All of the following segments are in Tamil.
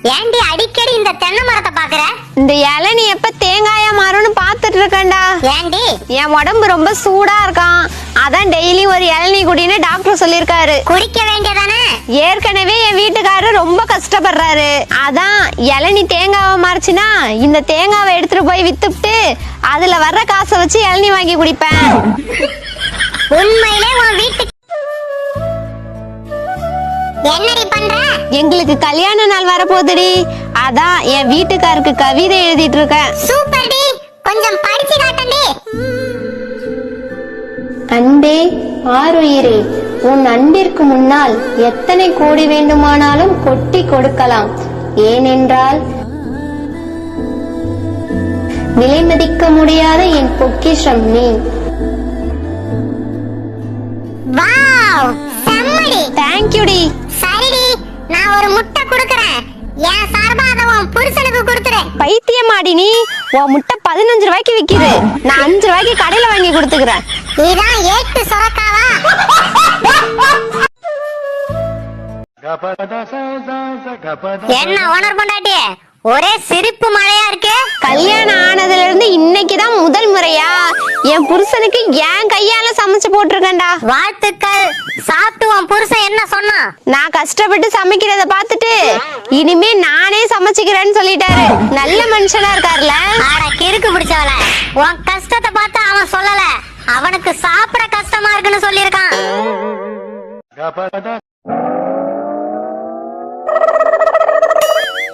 ஏண்டி அடிக்கடி இந்த தென்னை மரத்தை பாக்குற? இந்த இளநீ எப்ப தேங்காயா மாறும்னு பாத்துட்டு இருக்கேன்டா. ஏண்டி? என் உடம்பு ரொம்ப சூடா இருக்கான், அதான் டெய்லி ஒரு இளநீ குடின்னு டாக்டர் சொல்லிருக்காரு. குடிக்க வேண்டியதானே? ஏற்கனவே என் வீட்டுக்காரரு ரொம்ப கஷ்டப்படுறாரு, அதான் இளநீ தேங்காவை மாறுச்சுன்னா இந்த தேங்காவை எடுத்துட்டு போய் வித்துட்டு அதுல வர்ற காசை வச்சு இளநீ வாங்கி குடிப்பேன். உண்மையிலே உன் வீட்டுக்கு என்னடி பண்ற? எங்களுக்கு கல்யாண நாள் வரப்போகுதுடி, அதான் என் வீட்டுக்காருக்கு கவிதை எழுதிட்டு இருக்கேன். சூப்பர் டி, கொஞ்சம் படிச்சு காட்டண்டி. அன்பே ஆருயிரே, உன் அன்பிற்கு முன்னால் எத்தனை கோடி வேண்டுமானாலும் கொட்டி கொடுக்கலாம். ஏனென்றால் விலைமதிக்க முடியாத என் பொக்கிஷம் நீ. வாவ், செம்மடி. தேங்க்யூ டி. சரிடி, நான் ஒரு முட்டை குடுக்கறேன். என் சார்பா அத உன் புருஷனுக்கு கொடுத்துரு. பைத்தியமாடி நீ, உன் முட்டை 15 ரூபாய்க்கு விக்குது, நான் 5 ரூபாய்க்கு கடையில வாங்கி கொடுத்துக்கிறேன். இதான் ஏட்டு சொரக்காவா? என்ன ஓனர் பொண்டாட்டி, ஒரே சிரிப்பு மழையா இருக்கு. கல்யாணம் ஆனதுல இருந்து இன்னைக்குதான் முதல் முறையா என் புருஷனுக்கு என் கையால சமைச்சு போட்டிருக்கேன்டா. வாழ்த்துக்கள். சாப்பிட்டு உன் புருஷன் என்ன சொன்னா? நான் கஷ்டப்பட்டு சமைக்கிறத பார்த்துட்டு இனிமே நானே சமைச்சுக்கிறேன்னு சொல்லிட்டாரு. நல்ல மனுஷனா இருக்காருல. ஆட கிறுக்கு பிடிச்சவள, உன் கஷ்டத்தை பார்த்து அவன் சொல்லல, அவனுக்கு சாப்பிட கஷ்டமா இருக்குன்னு சொல்லியிருக்கான்.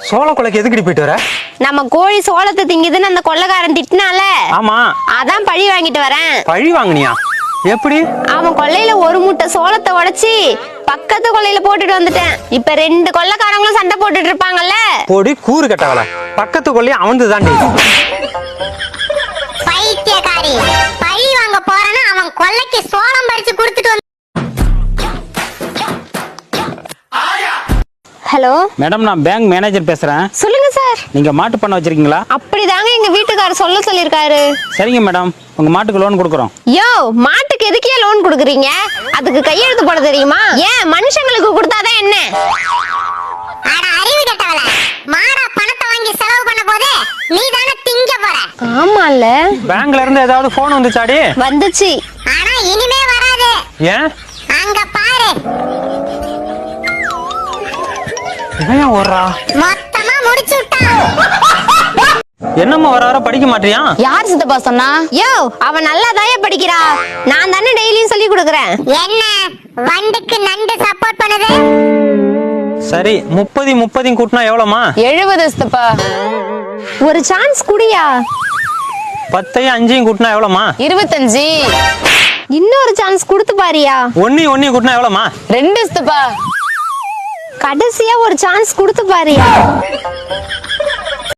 சோள கொலைக்கு எதுக்கடி போயிட்டு வர? நம்ம கோழி சோளத்தை திங்குதுன்னு அந்த கொள்ளைக்காரன் திட்டினால, ஆமா, அதான் பழி வாங்கிட்டு வரேன். பழி வாங்குனியா? எப்படி? அவன் கொள்ளையில ஒரு மூட்டை சோளத்தை உடைச்சி பக்கத்து கொள்ளையில போட்டுட்டு வந்துட்டேன். இப்ப 2 கொள்ளைக்காரங்களும் சண்டை போட்டுட்டு இருப்பாங்கல்ல. போடி கூறு கட்டவள, பக்கத்து கொள்ளைய அவன்து தாண்டி. பைத்தியக்காரி, பழி வாங்க போறேன்னு அவன் கொல்லைக்கு சோளம் பறிச்சு கொடுத்துட்டு வந்து. ஹலோ மேடம், நான் பேங்க் மேனேஜர் பேசுறேன். சொல்லுங்க சார். நீங்க மாட்டு பண்ண வச்சிருக்கீங்களா? அப்படிதாங்க எங்க வீட்டுக்காரர் சொல்லிருக்காரு. சரிங்க மேடம், உங்க மாட்டுக்கு லோன் கொடுக்குறோம். யோ, மாட்டுக்கு எதுக்கே லோன் கொடுக்குறீங்க? அதுக்கு கையெழுத்து போட தெரியுமா? ஏன் மனுஷங்களுக்கு கொடுத்தாதான் என்ன? அட அறிவு கெட்டவள, மாடா பணத்தை வாங்கி செலவு பண்ண போது நீ தானே திங்க போற. ஆமால. பேங்க்ல இருந்து ஏதாவது போன் வந்துச்சாடி? வந்துச்சு. ஆனா இனிமே வராது. ஏன்? அங்க பாரு. ஏன் ஓடுறா? மொத்தமா முடிச்சு விட்டா. என்னம்மா வர படிக்க மாட்டியா? யார் சித்தப்பா சொன்னா? யோ, அவன் நல்லாதாயே படிக்கிறா, நான் தானே டெய்லியும் சொல்லி கொடுக்கறேன். என்ன வண்டுக்கு நண்டு சப்போர்ட் பண்ணுது? சரி, 30 கூட்டினா எவ்வளவுமா? 70 சித்தப்பா. ஒரு சான்ஸ் குடியா. 10 5 கூட்டினா எவ்வளவுமா? 25. இன்னொரு சான்ஸ் கொடுத்து பாரியா. 1 கூட்டினா எவ்வளவுமா? 2 சித்தப்பா. கடைசியா ஒரு சான்ஸ் கொடுத்து பாரியா.